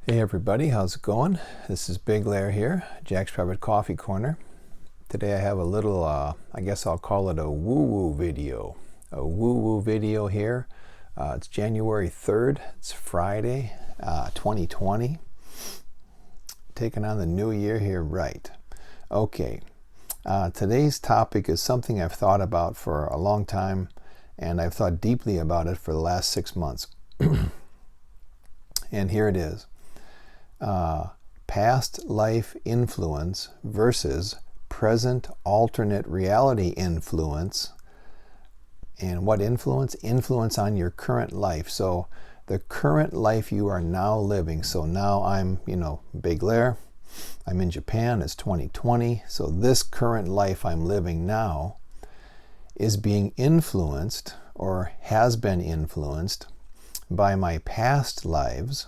Hey everybody, how's it going? This is Big Lair here, Jack's Private Coffee Corner. Today I have a little, I guess I'll call it a woo-woo video. A woo-woo video here. It's January 3rd, it's Friday, 2020. Taking on the new year here, right. Okay, today's topic is something I've thought about for a long time, and I've thought deeply about it for the last 6 months. And here it is. Past life influence versus present alternate reality influence. And what influence? Influence on your current life. So the current life you are now living. So now I'm, Big Lair. I'm in Japan. It's 2020. So this current life I'm living now is being influenced or has been influenced by my past lives.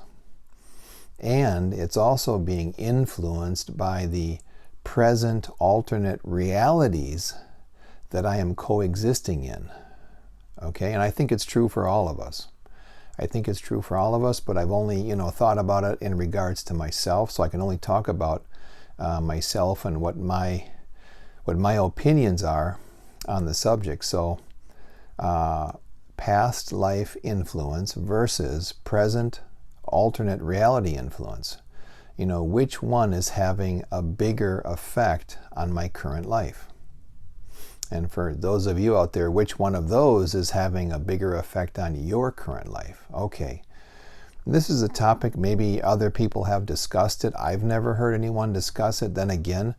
And it's also being influenced by the present alternate realities that I am coexisting in. Okay, and I think it's true for all of us. I think it's true for all of us, but I've only, thought about it in regards to myself, so I can only talk about myself and what my opinions are on the subject. So, past life influence versus present alternate reality influence. Which one is having a bigger effect on my current life? And for those of you out there, which one of those is having a bigger effect on your current life? Okay. This is a topic maybe other people have discussed it. I've never heard anyone discuss it. Then again,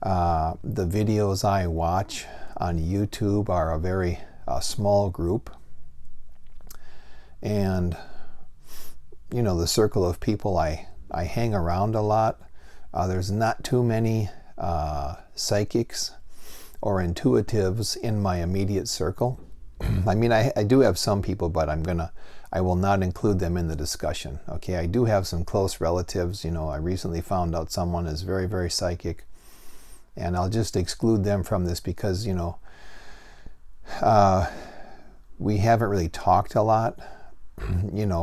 the videos I watch on YouTube are a very small group. And the circle of people I hang around a lot, there's not too many psychics or intuitives in my immediate circle. I mean, I do have some people, but I will not include them in the discussion. Okay, I do have some close relatives. I recently found out someone is very, very psychic, and I'll just exclude them from this because, we haven't really talked a lot.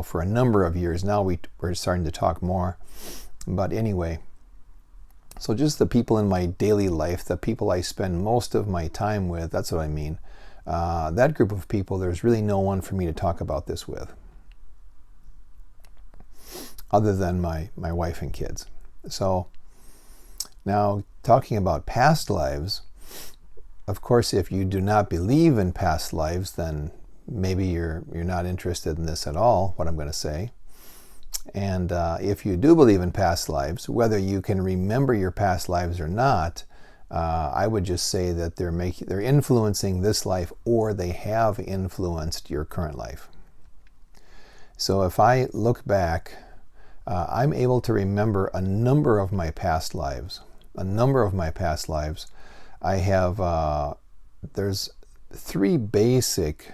For a number of years now. We're starting to talk more. But anyway, so just the people in my daily life, the people I spend most of my time with, that's what I mean. That group of people, there's really no one for me to talk about this with, other than my wife and kids. So now, talking about past lives, of course, if you do not believe in past lives, then maybe you're not interested in this at all, what I'm going to say. And if you do believe in past lives, whether you can remember your past lives or not, I would just say that they're influencing this life, or they have influenced your current life. So if I look back, I'm able to remember a number of my past lives. I have, there's 3 basic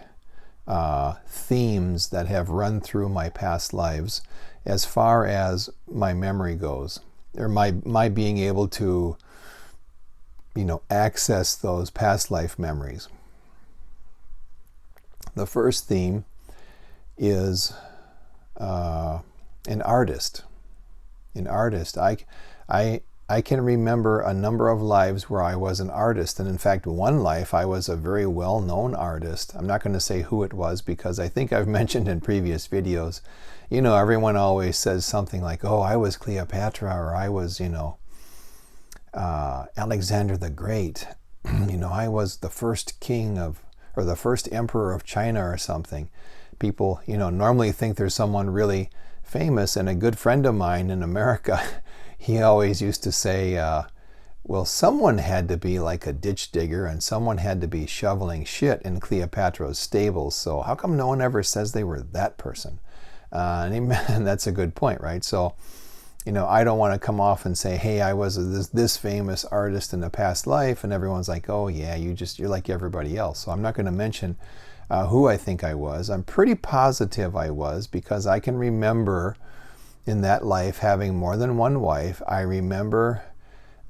themes that have run through my past lives as far as my memory goes, or my being able to access those past life memories. The first theme is an artist. I can remember a number of lives where I was an artist, and in fact one life I was a very well-known artist. I'm not going to say who it was because I think I've mentioned in previous videos, everyone always says something like, oh, I was Cleopatra, or I was, Alexander the Great. I was the first king or the first emperor of China or something. People, normally think there's someone really famous, and a good friend of mine in America, he always used to say, well, someone had to be like a ditch digger, and someone had to be shoveling shit in Cleopatra's stables. So how come no one ever says they were that person? And that's a good point, right? So, I don't want to come off and say, hey, I was this famous artist in a past life, and everyone's like, oh yeah, you're like everybody else. So I'm not going to mention who I think I was. I'm pretty positive I was, because I can remember in that life having more than one wife. I remember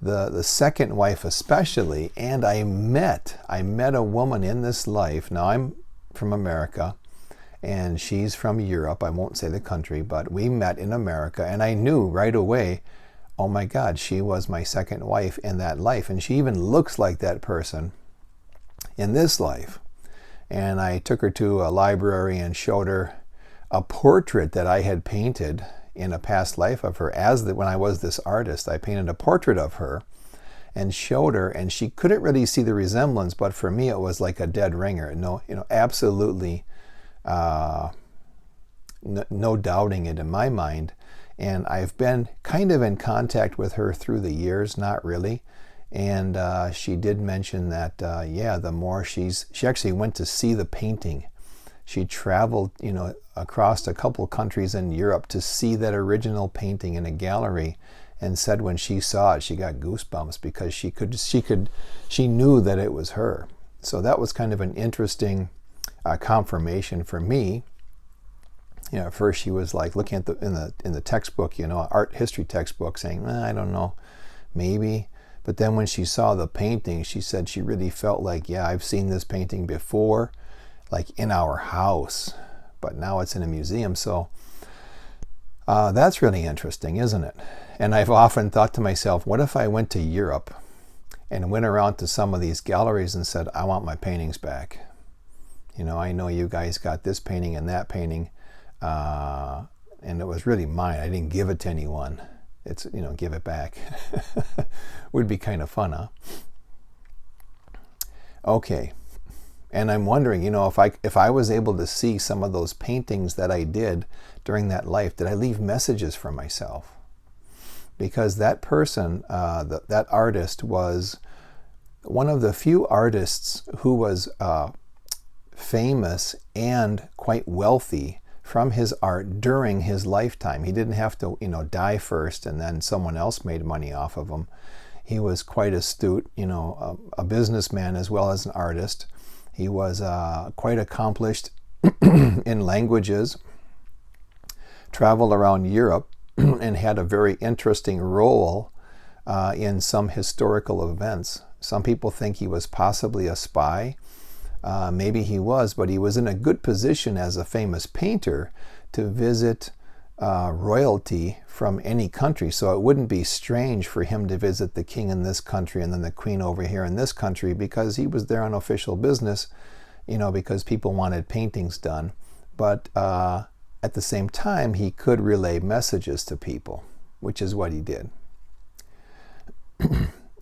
the second wife especially, and I met a woman in this life. Now I'm from America, and she's from Europe. I won't say the country, but we met in America, and I knew right away, oh my God, she was my second wife in that life, and she even looks like that person in this life. And I took her to a library and showed her a portrait that I had painted in a past life of her. When I was this artist, I painted a portrait of her and showed her, and she couldn't really see the resemblance, but for me it was like a dead ringer. No, absolutely no doubting it in my mind. And I've been kind of in contact with her through the years, not really. And she did mention that, the more she actually went to see the painting. She traveled, across a couple countries in Europe to see that original painting in a gallery, and said when she saw it, she got goosebumps because she knew that it was her. So that was kind of an interesting confirmation for me. At first she was like looking at in the textbook, art history textbook, saying, I don't know, maybe. But then when she saw the painting, she said she really felt like, I've seen this painting before, like in our house, but now it's in a museum. So that's really interesting, isn't it? And I've often thought to myself, what if I went to Europe and went around to some of these galleries and said, I want my paintings back. I know you guys got this painting and that painting, and it was really mine. I didn't give it to anyone. It's, give it back. Would be kind of fun, huh? Okay. And I'm wondering, if I was able to see some of those paintings that I did during that life, did I leave messages for myself? Because that person, that artist, was one of the few artists who was famous and quite wealthy from his art during his lifetime. He didn't have to, die first and then someone else made money off of him. He was quite astute, a businessman as well as an artist. He was quite accomplished in languages, traveled around Europe, and had a very interesting role in some historical events. Some people think he was possibly a spy. Maybe he was, but he was in a good position as a famous painter to visit royalty from any country. So it wouldn't be strange for him to visit the king in this country and then the queen over here in this country, because he was there on official business, because people wanted paintings done. But at the same time, he could relay messages to people, which is what he did.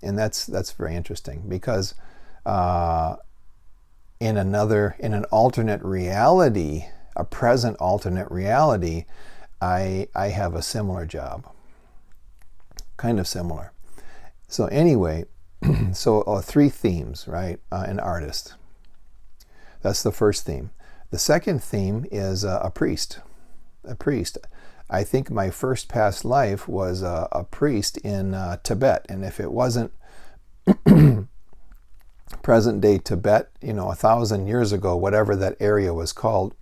And that's very interesting, because in an alternate reality, a present alternate reality, I have a similar job, kind of similar. So anyway, three themes, right? An artist. That's the first theme. The second theme is a priest. A priest. I think my first past life was a priest in Tibet, and if it wasn't present day Tibet, 1,000 years ago, whatever that area was called,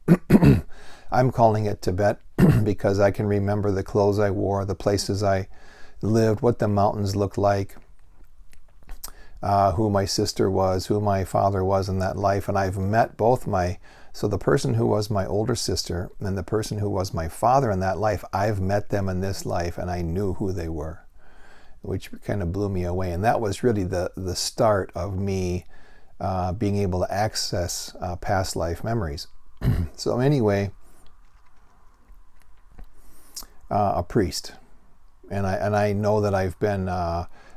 I'm calling it Tibet because I can remember the clothes I wore, the places I lived, what the mountains looked like, who my sister was, who my father was in that life. And I've met so the person who was my older sister and the person who was my father in that life, I've met them in this life, and I knew who they were, which kind of blew me away. And that was really the start of me being able to access past life memories. So anyway, a priest. And I know that I've been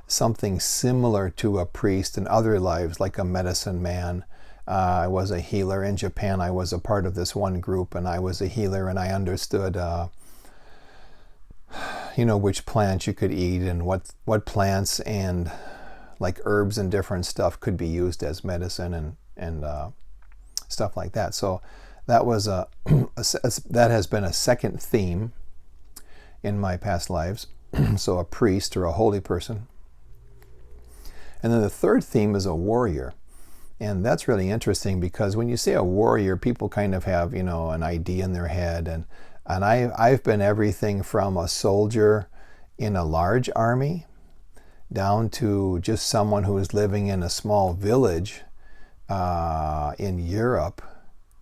something similar to a priest in other lives, like a medicine man. I was a healer. In Japan, I was a part of this one group, and I was a healer, and I understood which plants you could eat and what plants and like herbs and different stuff could be used as medicine and stuff like that. So that was that has been a second theme in my past lives. So a priest or a holy person. And then the third theme is a warrior. And that's really interesting, because when you say a warrior, people kind of have, an idea in their head. And I've been everything from a soldier in a large army down to just someone who is living in a small village in Europe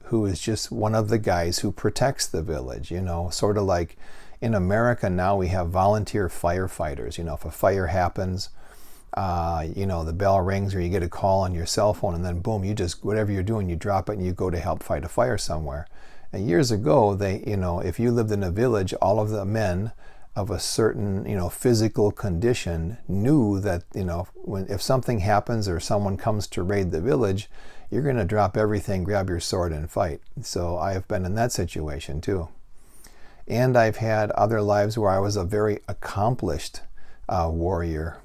who is just one of the guys who protects the village, sort of like in America now we have volunteer firefighters. If a fire happens, the bell rings or you get a call on your cell phone, and then boom, you just, whatever you're doing, you drop it and you go to help fight a fire somewhere. And years ago, if you lived in a village, all of the men of a certain, physical condition knew that, if something happens or someone comes to raid the village, you're going to drop everything, grab your sword and fight. So I have been in that situation too. And I've had other lives where I was a very accomplished warrior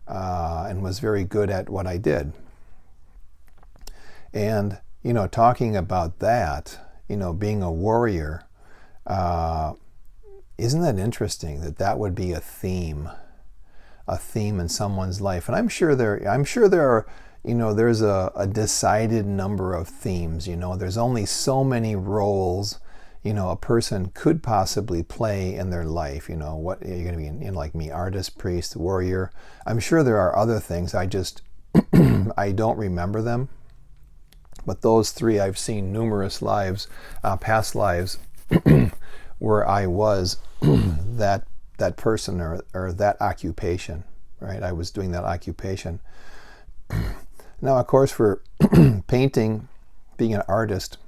and was very good at what I did. And, talking about that, being a warrior, isn't that interesting that would be a theme in someone's life? And I'm sure there are, there's a decided number of themes. There's only so many roles, a person could possibly play in their life. What you're going to be in, like me, artist, priest, warrior. I'm sure there are other things. I just I don't remember them. But those three, I've seen numerous lives, past lives, where I was that person or that occupation, right? I was doing that occupation. Now, of course, for painting, being an artist,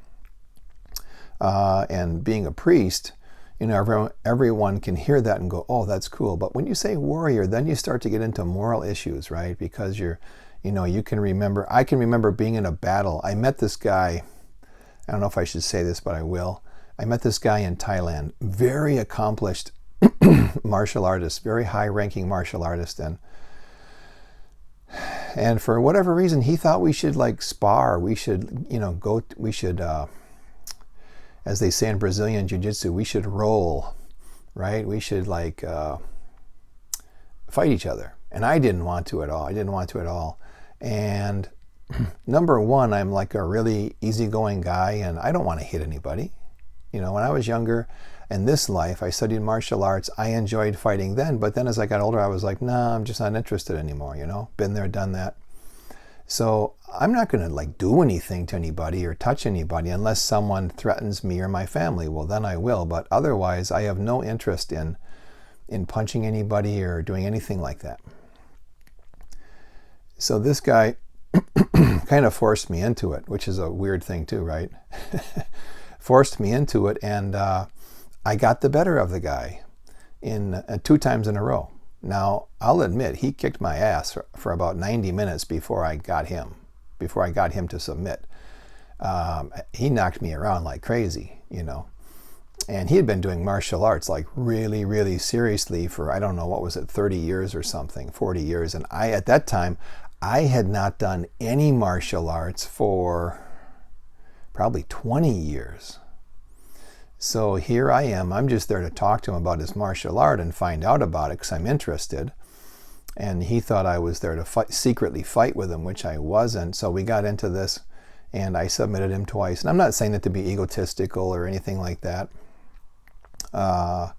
and being a priest, everyone can hear that and go, oh, that's cool. But when you say warrior, then you start to get into moral issues, right? Because I can remember being in a battle. I met this guy, I don't know if I should say this, but I will. I met this guy in Thailand, very accomplished martial artist, very high-ranking martial artist, and for whatever reason, he thought we should spar. We should, as they say in Brazilian Jiu-Jitsu, we should roll, right? We should fight each other. And I didn't want to at all. And number one, I'm like a really easygoing guy, and I don't want to hit anybody. When I was younger, in this life, I studied martial arts. I enjoyed fighting then, but then as I got older, I was like, nah, I'm just not interested anymore, Been there, done that. So I'm not going to do anything to anybody or touch anybody unless someone threatens me or my family. Well, then I will, but otherwise, I have no interest in punching anybody or doing anything like that. So this guy kind of forced me into it, which is a weird thing too, right? Forced me into it, and I got the better of the guy in 2 times in a row. Now, I'll admit, he kicked my ass for about 90 minutes before I got him to submit. He knocked me around like crazy, And he had been doing martial arts really, really seriously for, I don't know, what was it, 30 years or something, 40 years. And at that time, I had not done any martial arts for probably 20 years. So here I am. I'm just there to talk to him about his martial art and find out about it because I'm interested. And he thought I was there to secretly fight with him, which I wasn't. So we got into this, and I submitted him twice. And I'm not saying that to be egotistical or anything like that. I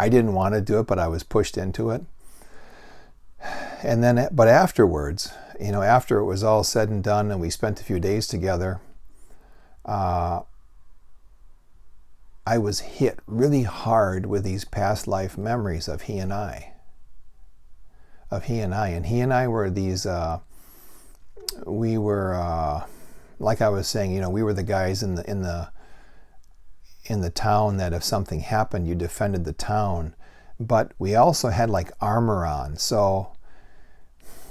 didn't want to do it, but I was pushed into it. And then, but afterwards, after it was all said and done, and we spent a few days together, I was hit really hard with these past life memories of he and I. And he and I were these, we were, like I was saying, we were the guys in the town that if something happened, you defended the town. But we also had armor on. So,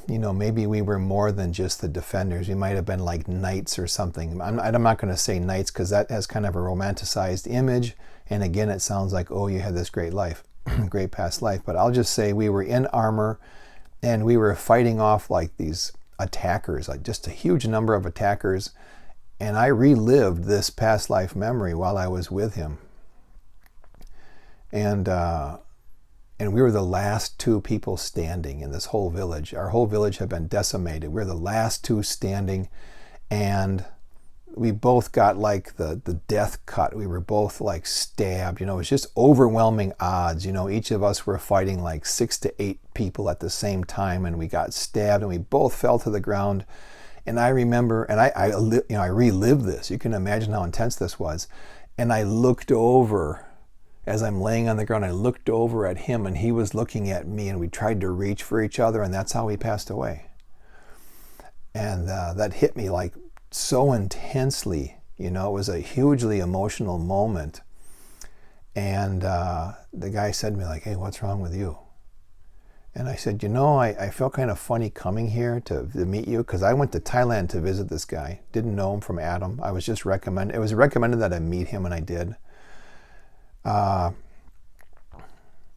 maybe we were more than just the defenders. We might have been like knights or something. I'm not going to say knights because that has kind of a romanticized image. And again, it sounds like, oh, you had this great life, great past life. But I'll just say we were in armor and we were fighting off these attackers, just a huge number of attackers. And I relived this past life memory while I was with him. And we were the last 2 people standing in this whole village. Our whole village had been decimated. We were the last 2 standing, and we both got the death cut. We were both stabbed. It was just overwhelming odds. Each of us were fighting 6 to 8 people at the same time, and we got stabbed, and we both fell to the ground. And I remember, and I relived this. You can imagine how intense this was. And I looked over, as I'm laying on the ground, I looked over at him and he was looking at me, and we tried to reach for each other, and that's how he passed away. And that hit me like so intensely. It was a hugely emotional moment. And the guy said to me like, "Hey, what's wrong with you?" And I said, I felt kind of funny coming here to meet you, because I went to Thailand to visit this guy. Didn't know him from Adam. I was just recommended. It was recommended that I meet him, and I did. And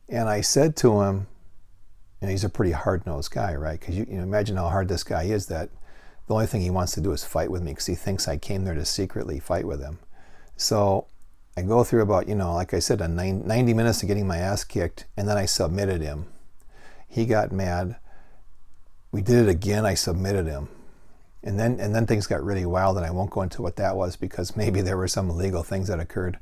I said to him, he's a pretty hard-nosed guy, right? Because you imagine how hard this guy is, that the only thing he wants to do is fight with me, because he thinks I came there to secretly fight with him. So I go through about, like I said, 90 minutes of getting my ass kicked, and then I submitted him. He got mad. We did it again. I submitted him. And then things got really wild, and I won't go into what that was, because maybe there were some illegal things that occurred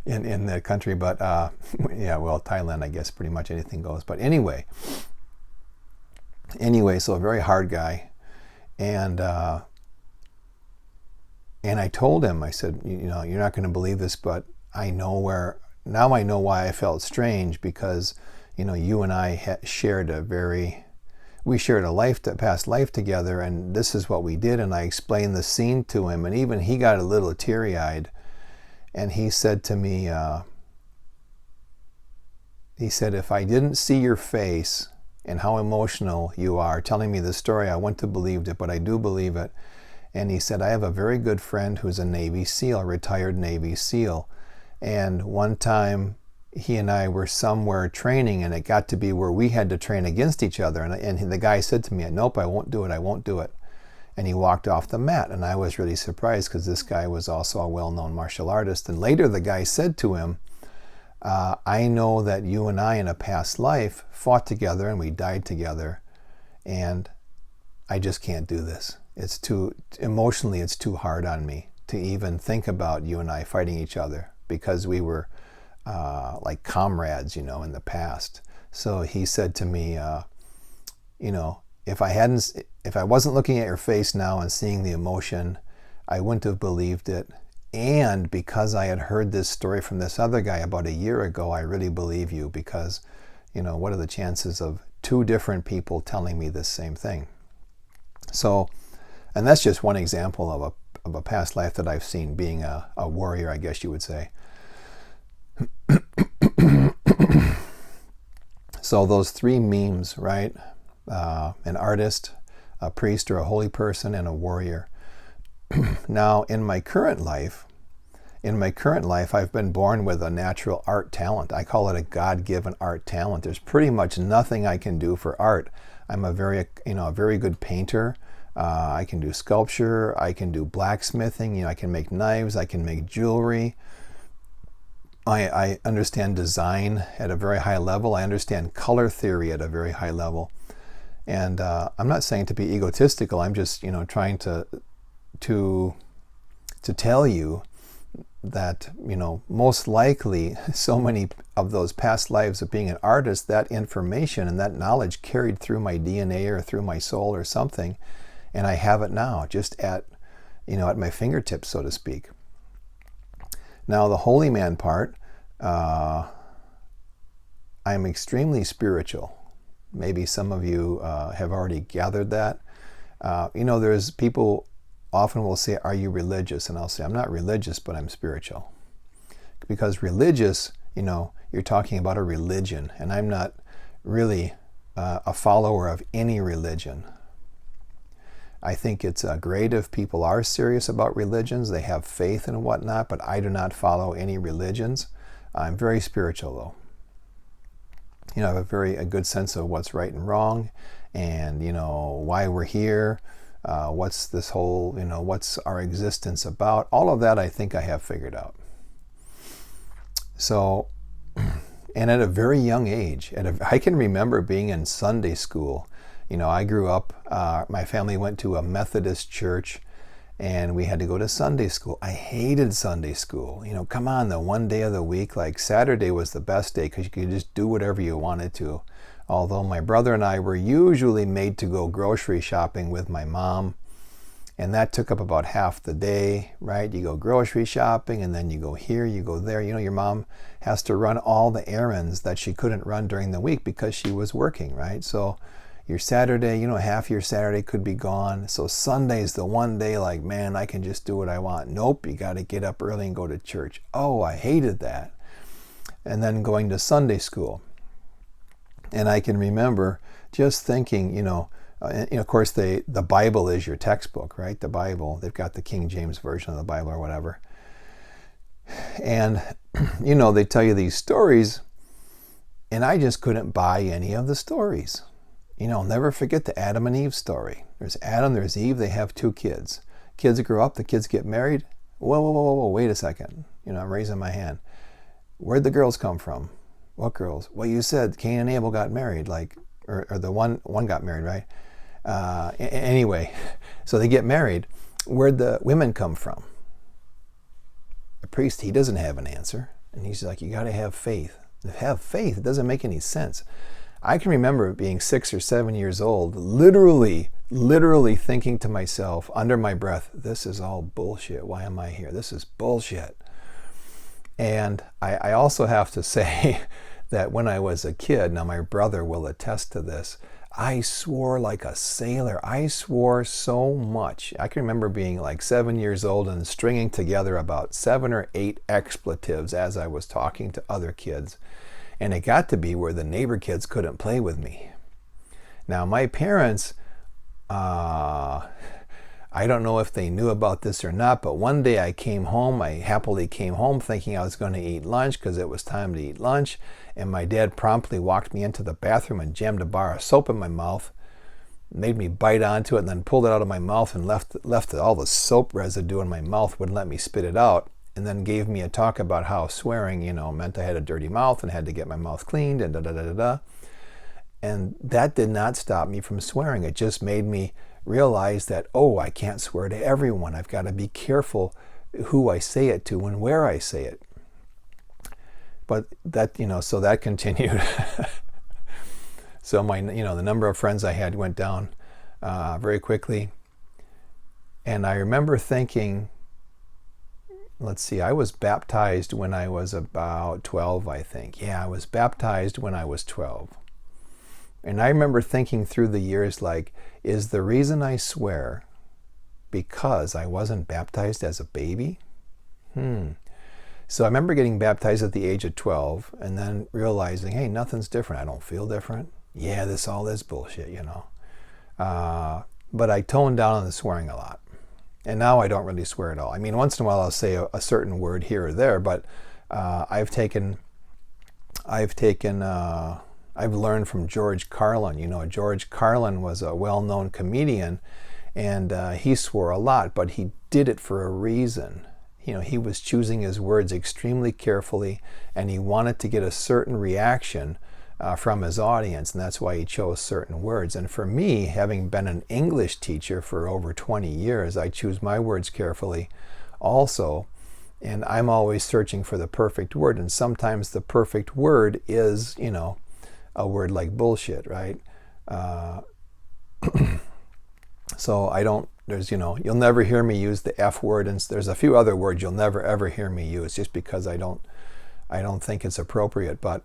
in the country. But Thailand, I guess pretty much anything goes. But anyway, so a very hard guy. And I told him, I said, you're not going to believe this, but I know why I felt strange, because, you and I shared a past life together, and this is what we did. And I explained the scene to him, and even he got a little teary-eyed, and he said to me, if I didn't see your face and how emotional you are telling me the story, I wouldn't have believed it, but I do believe it. And he said, I have a very good friend who's a Navy SEAL, a retired Navy SEAL. And one time he and I were somewhere training, and it got to be where we had to train against each other. And the guy said to me, "Nope, I won't do it. And he walked off the mat. And I was really surprised, because this guy was also a well-known martial artist. And later the guy said to him, I know that you and I in a past life fought together and we died together. And I just can't do this. Emotionally, it's too hard on me to even think about you and I fighting each other, because we were like comrades, in the past." So he said to me, if I wasn't looking at your face now and seeing the emotion, I wouldn't have believed it. And because I had heard this story from this other guy about a year ago, I really believe you, because, what are the chances of two different people telling me this same thing? So, and that's just one example of a past life that I've seen, being a warrior, I guess you would say. So those three memes, right? An artist, a priest or a holy person, and a warrior. Now, in my current life, I've been born with a natural art talent. I call it a God-given art talent. There's pretty much nothing I can do for art. I'm a very good painter. I can do sculpture. I can do blacksmithing. I can make knives. I can make jewelry. I understand design at a very high level. I understand color theory at a very high level. And I'm not saying to be egotistical. I'm just, trying to tell you that, most likely so many of those past lives of being an artist, that information and that knowledge carried through my DNA or through my soul or something, and I have it now, just at my fingertips, so to speak. Now, the holy man part, I'm extremely spiritual. Maybe some of you have already gathered that. There's people often will say, "Are you religious?" And I'll say, "I'm not religious, but I'm spiritual." Because religious, you're talking about a religion, and I'm not really a follower of any religion. I think it's great if people are serious about religions, they have faith and whatnot, but I do not follow any religions. I'm very spiritual, though. I have a good sense of what's right and wrong, and why we're here. What's this whole, what's our existence about? All of that I think I have figured out. So, and at a very young age, I can remember being in Sunday school. I grew up, my family went to a Methodist church, and we had to go to Sunday school. I hated Sunday school. Come on, the one day of the week, like Saturday was the best day because you could just do whatever you wanted to. Although my brother and I were usually made to go grocery shopping with my mom, and that took up about half the day, right? You go grocery shopping, and then you go here, you go there. You know, your mom has to run all the errands that she couldn't run during the week because she was working, right? So your Saturday, half your Saturday could be gone. So Sunday's the one day like, man, I can just do what I want. Nope, you got to get up early and go to church. Oh, I hated that. And then going to Sunday school. And I can remember just thinking, of course, the Bible is your textbook, right? The Bible, they've got the King James Version of the Bible or whatever. And, they tell you these stories, and I just couldn't buy any of the stories. I'll never forget the Adam and Eve story. There's Adam, there's Eve, they have 2 kids. Kids grow up, the kids get married. Whoa, wait a second. I'm raising my hand. Where'd the girls come from? What girls? Well, you said Cain and Abel got married, or the one got married, right? Anyway, so they get married. Where'd the women come from? The priest, he doesn't have an answer. And he's like, you got to have faith. Have faith. It doesn't make any sense. I can remember being 6 or 7 years old, literally thinking to myself under my breath, this is all bullshit. Why am I here? This is bullshit. And I also have to say that when I was a kid, now my brother will attest to this, I swore like a sailor. I swore so much. I can remember being like 7 years old and stringing together about 7 or 8 expletives as I was talking to other kids. And it got to be where the neighbor kids couldn't play with me. Now my parents, I don't know if they knew about this or not, but one day I came home. I happily came home thinking I was going to eat lunch because it was time to eat lunch. And my dad promptly walked me into the bathroom and jammed a bar of soap in my mouth, made me bite onto it, and then pulled it out of my mouth and left all the soap residue in my mouth, wouldn't let me spit it out, and then gave me a talk about how swearing, meant I had a dirty mouth and had to get my mouth cleaned and da-da-da-da-da. And that did not stop me from swearing. It just made me realize that, I can't swear to everyone. I've got to be careful who I say it to and where I say it. But that, so that continued. So my, the number of friends I had went down very quickly. And I remember thinking, I was baptized when I was about 12, I think. Yeah, I was baptized when I was 12. And I remember thinking through the years, is the reason I swear because I wasn't baptized as a baby? So I remember getting baptized at the age of 12 and then realizing, hey, nothing's different. I don't feel different. Yeah, all this bullshit, But I toned down on the swearing a lot. And now I don't really swear at all. I mean, once in a while I'll say a certain word here or there, but I've learned from George Carlin. George Carlin was a well-known comedian, and he swore a lot, but he did it for a reason. He was choosing his words extremely carefully, and he wanted to get a certain reaction from his audience, and that's why he chose certain words. And for me, having been an English teacher for over 20 years, I choose my words carefully also, and I'm always searching for the perfect word, and sometimes the perfect word is, a word like bullshit, right? So you'll never hear me use the F word, and there's a few other words you'll never ever hear me use just because I don't think it's appropriate. But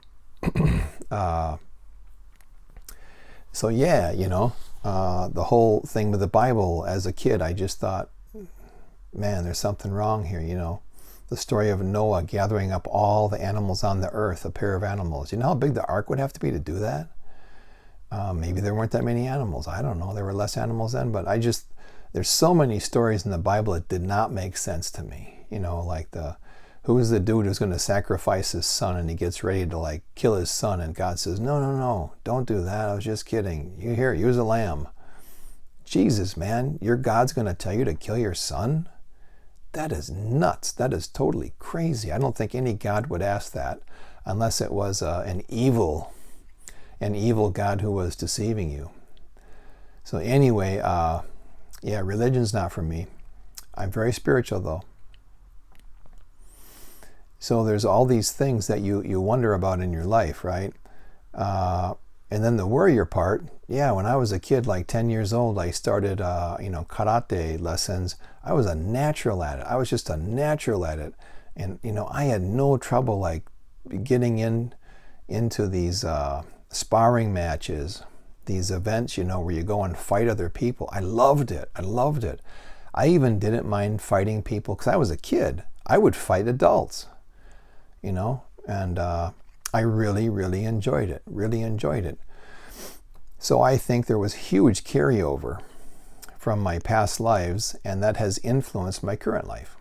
so yeah, the whole thing with the Bible as a kid, I just thought, man, there's something wrong here. The story of Noah gathering up all the animals on the earth, a pair of animals. You know how big the ark would have to be to do that? Maybe there weren't that many animals. I don't know. There were less animals then, but there's so many stories in the Bible it did not make sense to me. Who is the dude who's going to sacrifice his son, and he gets ready to kill his son, and God says, no, don't do that. I was just kidding. Use a lamb. Jesus, man, your God's going to tell you to kill your son? That is nuts. That is totally crazy. I don't think any God would ask that unless it was an evil God who was deceiving you. So anyway, religion's not for me. I'm very spiritual though. So there's all these things that you wonder about in your life, right? And And then the warrior part, yeah, when I was a kid, like 10 years old, I started, karate lessons. I was a natural at it. I was just a natural at it. And, I had no trouble like getting into these sparring matches, these events, where you go and fight other people. I loved it. I loved it. I even didn't mind fighting people because I was a kid. I would fight adults, and I really, really enjoyed it. Really enjoyed it. So I think there was huge carryover from my past lives, and that has influenced my current life.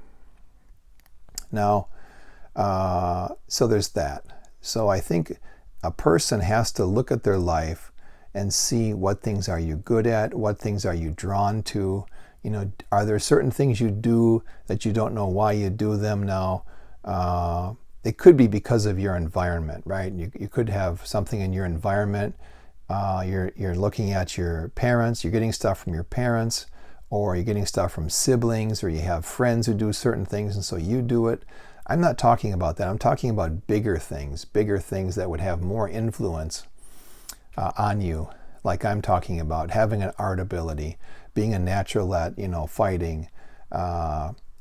Now, so there's that. So I think a person has to look at their life and see what things are you good at, what things are you drawn to. Are there certain things you do that you don't know why you do them now? It could be because of your environment, right? You could have something in your environment. You're looking at your parents, you're getting stuff from your parents, or you're getting stuff from siblings, or you have friends who do certain things and so you do it. I'm not talking about that. I'm talking about bigger things that would have more influence on you, like I'm talking about having an art ability, being a natural at, fighting,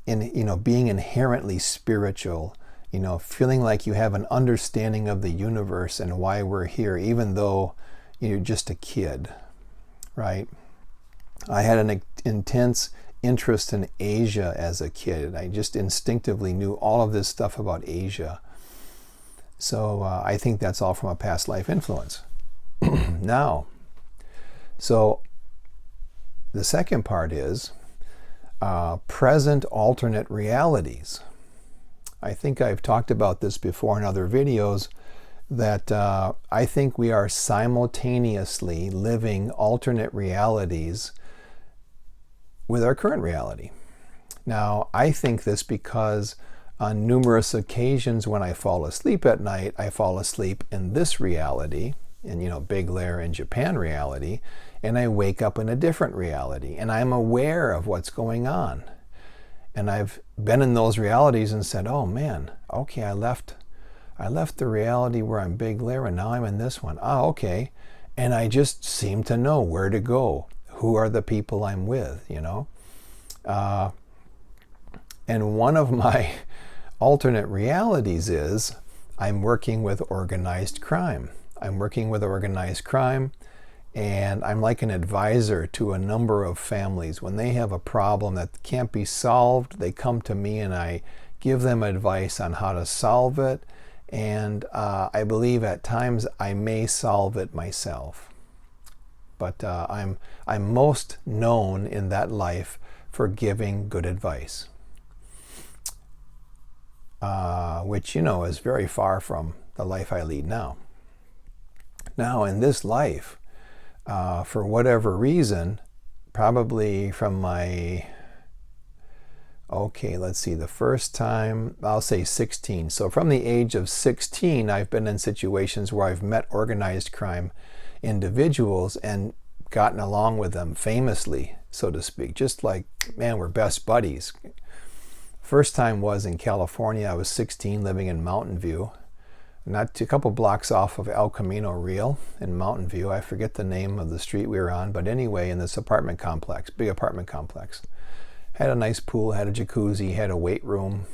being inherently spiritual, feeling like you have an understanding of the universe and why we're here, even though you're just a kid, right? I had an intense interest in Asia as a kid. I just instinctively knew all of this stuff about Asia. So I think that's all from a past life influence. Now, so the second part is present alternate realities. I think I've talked about this before in other videos, that I think we are simultaneously living alternate realities with our current reality. Now, I think this because on numerous occasions when I fall asleep at night, I fall asleep in this reality, in Big Lair in Japan reality, and I wake up in a different reality, and I'm aware of what's going on. And I've been in those realities and said, oh man, okay, I left the reality where I'm Big Lair and now I'm in this one. Oh, okay. And I just seem to know where to go. Who are the people I'm with, And one of my alternate realities is I'm working with organized crime. And I'm like an advisor to a number of families. When they have a problem that can't be solved, they come to me and I give them advice on how to solve it. And I believe at times I may solve it myself. But I'm most known in that life for giving good advice, which, is very far from the life I lead now. Now, in this life, for whatever reason, probably from the first time, I'll say 16. So from the age of 16, I've been in situations where I've met organized crime individuals and gotten along with them famously, so to speak. Just like, man, we're best buddies. First time was in California. I was 16, living in Mountain View. Not a couple blocks off of El Camino Real in Mountain View. I forget the name of the street we were on, but anyway, in this apartment complex, big apartment complex. Had a nice pool, had a jacuzzi, had a weight room,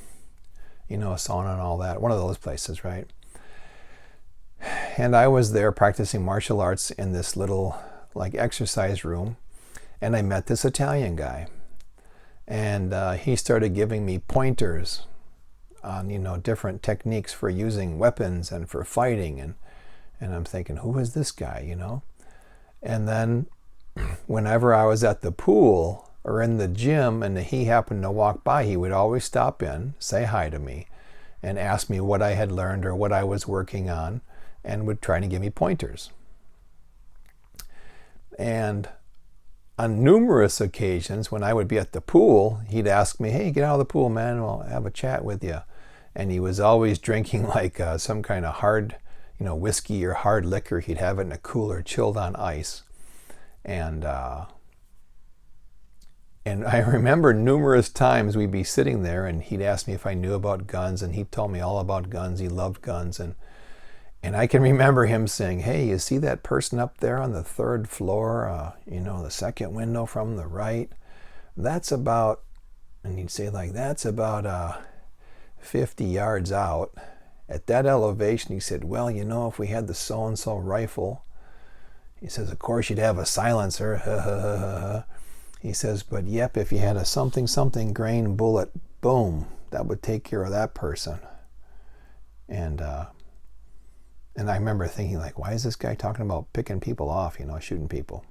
a sauna and all that. One of those places, right? And I was there practicing martial arts in this little exercise room, and I met this Italian guy. And he started giving me pointers on different techniques for using weapons and for fighting, and I'm thinking, who is this guy, And then whenever I was at the pool or in the gym and he happened to walk by, he would always stop in, say hi to me, and ask me what I had learned or what I was working on, and would try to give me pointers. And on numerous occasions when I would be at the pool, he'd ask me, hey, get out of the pool, man, and I'll have a chat with you. And he was always drinking some kind of hard, whiskey or hard liquor. He'd have it in a cooler, chilled on ice. And I remember numerous times we'd be sitting there and he'd ask me if I knew about guns, and he told me all about guns. He loved guns. And I can remember him saying, hey, you see that person up there on the third floor, the second window from the right? That's about, and he'd say like, that's about 50 yards out. At that elevation, he said, well, if we had the so-and-so rifle, he says, of course you'd have a silencer. He says, but yep, if you had a something grain bullet, boom, that would take care of that person. And I remember thinking, like, why is this guy talking about picking people off, shooting people?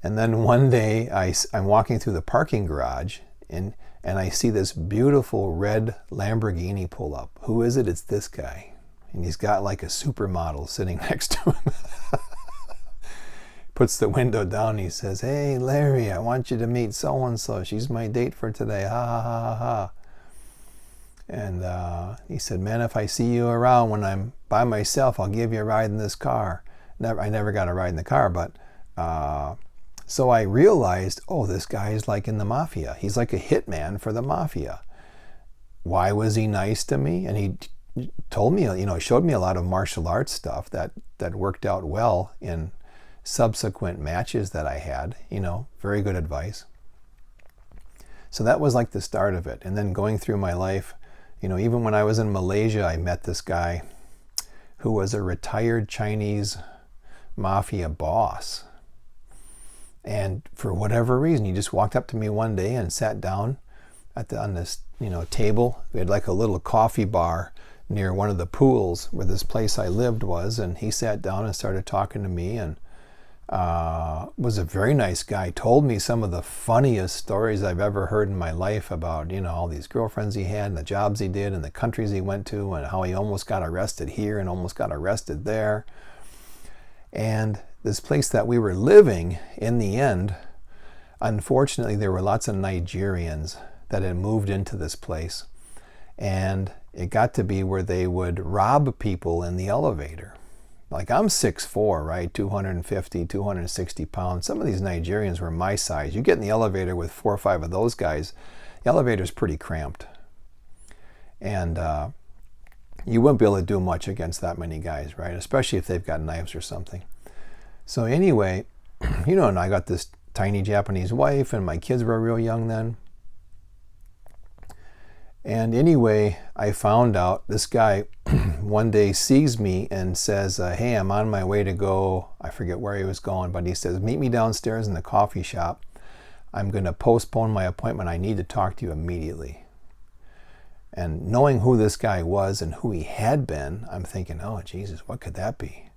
And then one day I'm walking through the parking garage and I see this beautiful red Lamborghini pull up. Who is it? It's this guy. And he's got like a supermodel sitting next to him. Puts the window down and he says, hey, Larry, I want you to meet so-and-so. She's my date for today. Ha, ha, ha, ha. And he said, man, if I see you around when I'm by myself, I'll give you a ride in this car. I never got a ride in the car, but so I realized, oh, this guy is like in the mafia. He's like a hitman for the mafia. Why was he nice to me? And he told me, showed me a lot of martial arts stuff that worked out well in subsequent matches that I had, very good advice. So that was like the start of it. And then going through my life, even when I was in Malaysia, I met this guy who was a retired Chinese mafia boss. And for whatever reason, he just walked up to me one day and sat down on this, table. We had like a little coffee bar near one of the pools where this place I lived was. And he sat down and started talking to me and was a very nice guy. Told me some of the funniest stories I've ever heard in my life about, all these girlfriends he had and the jobs he did and the countries he went to and how he almost got arrested here and almost got arrested there. And this place that we were living, in the end, unfortunately, there were lots of Nigerians that had moved into this place. And it got to be where they would rob people in the elevator. Like, I'm 6'4", right? 250, 260 pounds. Some of these Nigerians were my size. You get in the elevator with 4 or 5 of those guys, the elevator's pretty cramped. And you wouldn't be able to do much against that many guys, right? Especially if they've got knives or something. So anyway, and I got this tiny Japanese wife and my kids were real young then. And anyway, I found out this guy one day sees me and says, hey, I'm on my way to go. I forget where he was going, but he says, meet me downstairs in the coffee shop. I'm going to postpone my appointment. I need to talk to you immediately. And knowing who this guy was and who he had been, I'm thinking, oh, Jesus, what could that be?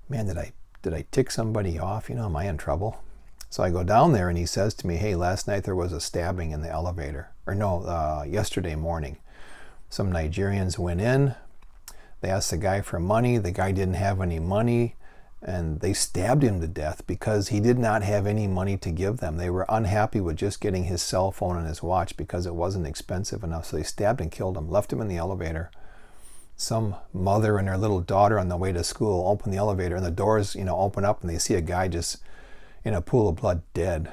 Man, did I tick somebody off? Am I in trouble? So I go down there and he says to me, hey, last night there was a stabbing in the elevator. Or no, yesterday morning. Some Nigerians went in. They asked the guy for money. The guy didn't have any money. And they stabbed him to death because he did not have any money to give them. They were unhappy with just getting his cell phone and his watch because it wasn't expensive enough. So they stabbed and killed him, left him in the elevator. Some mother and her little daughter on the way to school open the elevator and the doors, open up and they see a guy just in a pool of blood dead.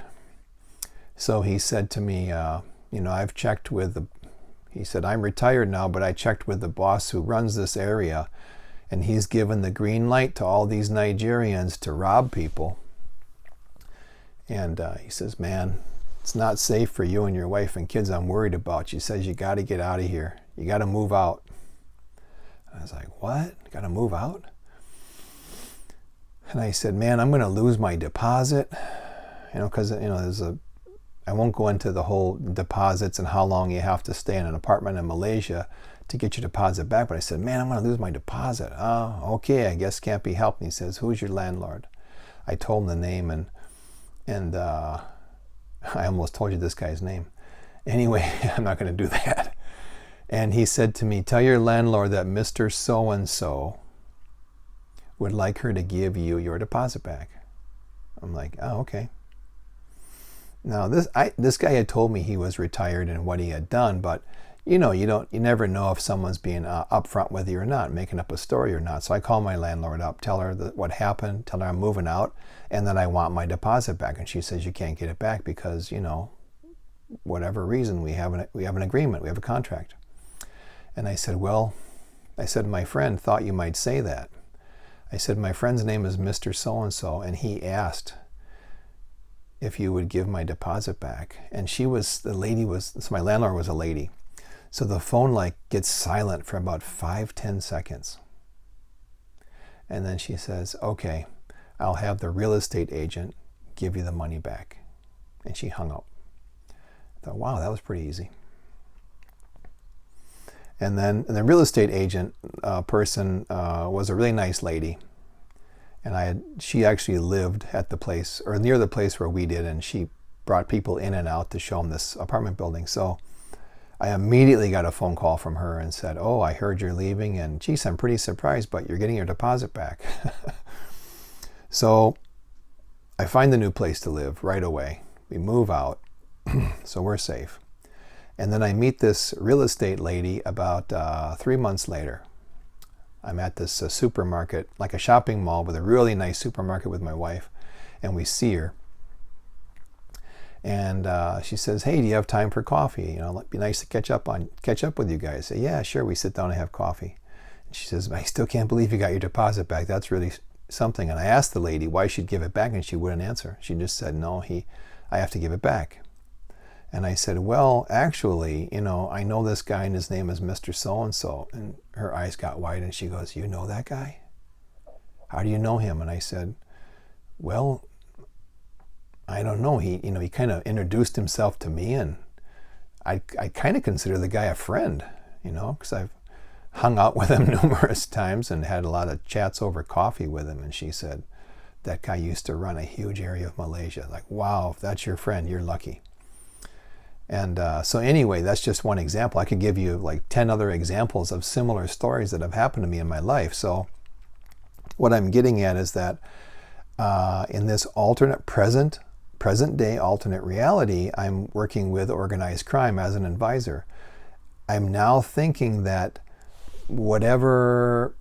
So he said to me, I've checked with he said, I'm retired now, but I checked with the boss who runs this area and he's given the green light to all these Nigerians to rob people. And he says, man, it's not safe for you and your wife and kids. I'm worried about you. He says, you got to get out of here. You got to move out. I was like, what? Got to move out? And I said, man, I'm going to lose my deposit. Because, I won't go into the whole deposits and how long you have to stay in an apartment in Malaysia to get your deposit back. But I said, man, I'm going to lose my deposit. Oh, okay, I guess can't be helped. And he says, who's your landlord? I told him the name and I almost told you this guy's name. Anyway, I'm not going to do that. And he said to me, tell your landlord that Mr. So-and-so would like her to give you your deposit back. I'm like, oh, okay. Now, this guy had told me he was retired and what he had done, but you never know if someone's being upfront with you or not, making up a story or not. So I call my landlord up, tell her what happened, tell her I'm moving out, and that I want my deposit back. And she says you can't get it back because, whatever reason, we have an agreement, we have a contract. And I said, well, I said, my friend thought you might say that. I said, my friend's name is Mr. So-and-so, and he asked if you would give my deposit back. And so my landlord was a lady. So the phone like gets silent for about 5-10 seconds. And then she says, okay, I'll have the real estate agent give you the money back. And she hung up. I thought, wow, that was pretty easy. And then the real estate agent person was a really nice lady. And she actually lived at the place, or near the place where we did, and she brought people in and out to show them this apartment building. So I immediately got a phone call from her and said, oh, I heard you're leaving, and geez, I'm pretty surprised, but you're getting your deposit back. So I find a new place to live right away. We move out, so we're safe. And then I meet this real estate lady about 3 months later. I'm at this supermarket, like a shopping mall with a really nice supermarket with my wife, and we see her. And she says, hey, do you have time for coffee? You know, it'd be nice to catch up with you guys. I say, yeah, sure. We sit down and have coffee. And she says, I still can't believe you got your deposit back. That's really something. And I asked the lady why she'd give it back, and she wouldn't answer. She just said, no, I have to give it back. And I said, well, actually, you know, I know this guy and his name is Mr. So-and-so. And her eyes got wide and she goes, you know that guy? How do you know him? And I said, well, I don't know. He kind of introduced himself to me, and I kind of consider the guy a friend, you know, because I've hung out with him numerous times and had a lot of chats over coffee with him. And she said, that guy used to run a huge area of Malaysia. Like, wow, if that's your friend, you're lucky. And so anyway, that's just one example. I could give you like 10 other examples of similar stories that have happened to me in my life. So what I'm getting at is that in this present day alternate reality, I'm working with organized crime as an advisor. I'm now thinking that whatever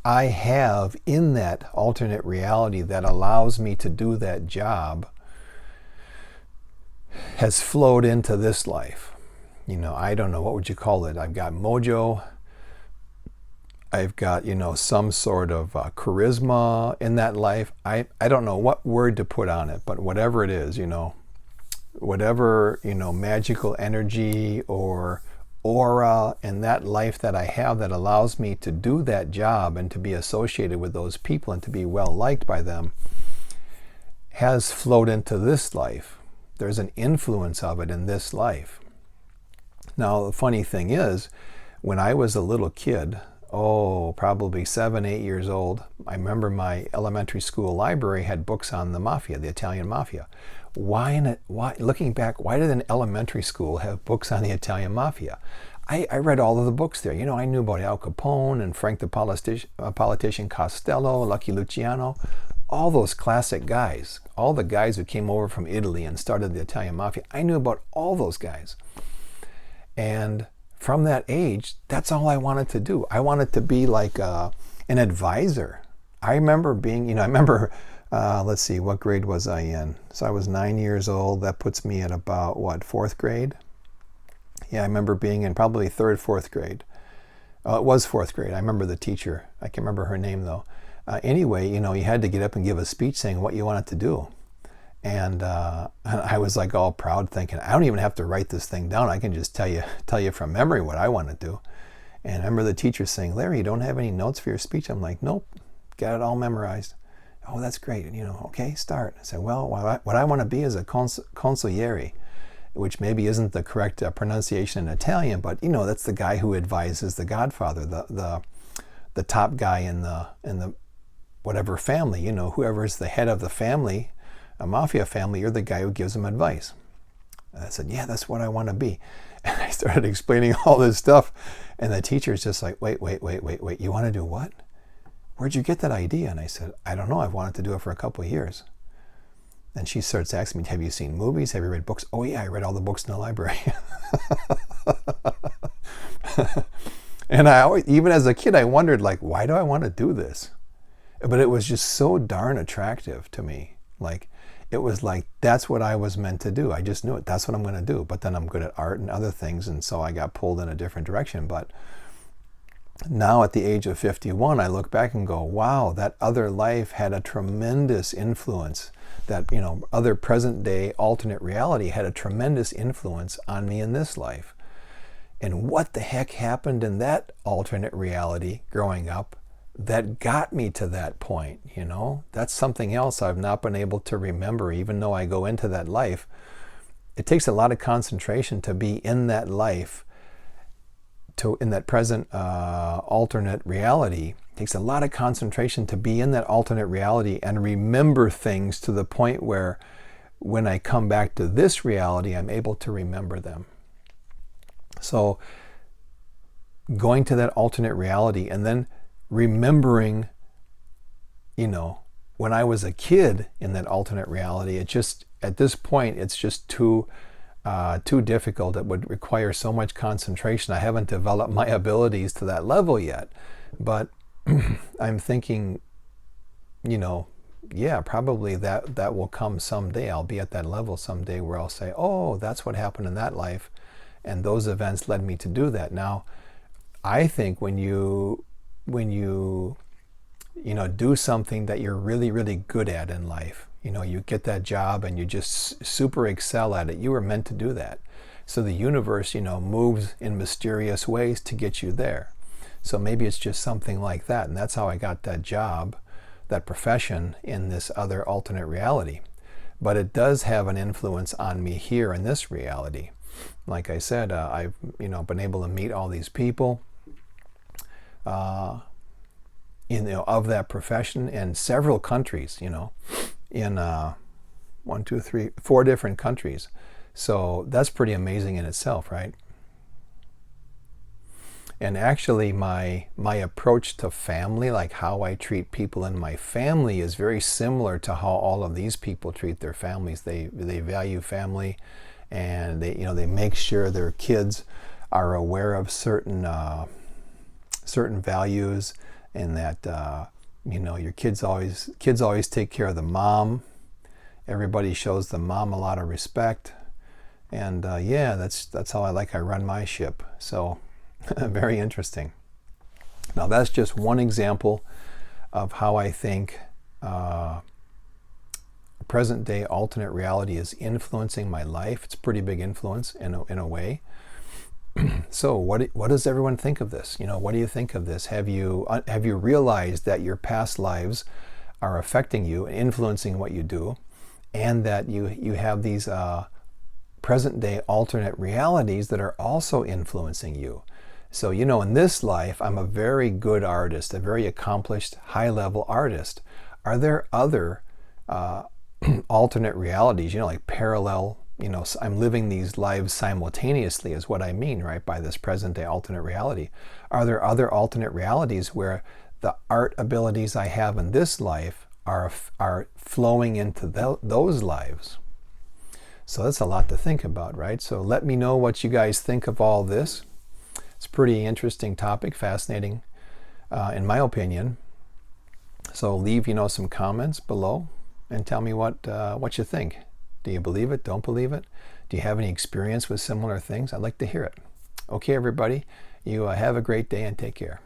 I have in that alternate reality that allows me to do that job has flowed into this life. You know, I don't know, what would you call it? I've got mojo. I've got, you know, some sort of charisma in that life. I don't know what word to put on it, but whatever it is, you know, whatever, you know, magical energy or aura in that life that I have that allows me to do that job and to be associated with those people and to be well liked by them has flowed into this life. There's an influence of it in this life. Now, the funny thing is, when I was a little kid, probably 7, 8 years old, I remember my elementary school library had books on the mafia, the Italian mafia. Looking back, why did an elementary school have books on the Italian mafia? I read all of the books there. You know, I knew about Al Capone and Frank the politician Costello, Lucky Luciano, all those classic guys, all the guys who came over from Italy and started the Italian mafia. I knew about all those guys. And from that age, that's all I wanted to do. I wanted to be like an advisor. I remember being, let's see, what grade was I in? So I was 9 years old. That puts me at about, fourth grade? Yeah, I remember being in probably third, fourth grade. It was fourth grade. I remember the teacher. I can't remember her name, though. Anyway, you had to get up and give a speech saying what you wanted to do. And I was like all proud thinking, I don't even have to write this thing down. I can just tell you from memory what I want to do. And I remember the teacher saying, Larry, you don't have any notes for your speech? I'm like, nope, got it all memorized. Oh, that's great. Okay, start. I said, well, what I want to be is a consigliere, which maybe isn't the correct pronunciation in Italian, but that's the guy who advises the Godfather, the top guy in the whatever family, whoever's the head of the family, a mafia family, you're the guy who gives them advice. And I said, yeah, that's what I want to be. And I started explaining all this stuff, and the teacher's just like, wait, you want to do what? Where'd you get that idea? And I said, I don't know, I've wanted to do it for a couple of years. And she starts asking me, have you seen movies? Have you read books? Oh yeah, I read all the books in the library. And I always, even as a kid, I wondered, like, why do I want to do this? But it was just so darn attractive to me. Like, it was like, that's what I was meant to do. I just knew it. That's what I'm going to do. But then I'm good at art and other things. And so I got pulled in a different direction. But now at the age of 51, I look back and go, wow, that other life had a tremendous influence. That, other present day alternate reality had a tremendous influence on me in this life. And what the heck happened in that alternate reality growing up that got me to that point? That's something else I've not been able to remember, even though I go into that life. It takes a lot of concentration to be in that life, in that present alternate reality. It takes a lot of concentration to be in that alternate reality and remember things to the point where when I come back to this reality, I'm able to remember them. So going to that alternate reality and then remembering, when I was a kid in that alternate reality, at this point, it's just too difficult. It would require so much concentration. I haven't developed my abilities to that level yet, but I'm thinking, yeah, probably that will come someday. I'll be at that level someday where I'll say, oh, that's what happened in that life, and those events led me to do that. Now, I think when you do something that you're really, really good at in life, you get that job and you just super excel at it, you were meant to do that. So the universe, moves in mysterious ways to get you there. So maybe it's just something like that. And that's how I got that job, that profession in this other alternate reality. But it does have an influence on me here in this reality. Like I said, I've been able to meet all these people of that profession in several countries, in 4 different countries. So that's pretty amazing in itself, right? And actually my approach to family, like how I treat people in my family, is very similar to how all of these people treat their families. They value family, and they make sure their kids are aware of certain values, and that your kids always take care of the mom. Everybody shows the mom a lot of respect, and that's how I run my ship. So very interesting. Now that's just one example of how I think present day alternate reality is influencing my life. It's a pretty big influence in a way. So what does everyone think of this? What do you think of this? Have you realized that your past lives are affecting you and influencing what you do, and that you have these present day alternate realities that are also influencing you? So, in this life, I'm a very good artist, a very accomplished, high-level artist. Are there other alternate realities, like parallel, I'm living these lives simultaneously is what I mean, right, by this present day alternate reality. Are there other alternate realities where the art abilities I have in this life are flowing into those lives? So that's a lot to think about, right? So let me know what you guys think of all this. It's a pretty interesting topic, fascinating, in my opinion. So leave, some comments below and tell me what you think. Do you believe it? Don't believe it? Do you have any experience with similar things? I'd like to hear it. Okay, everybody, you have a great day and take care.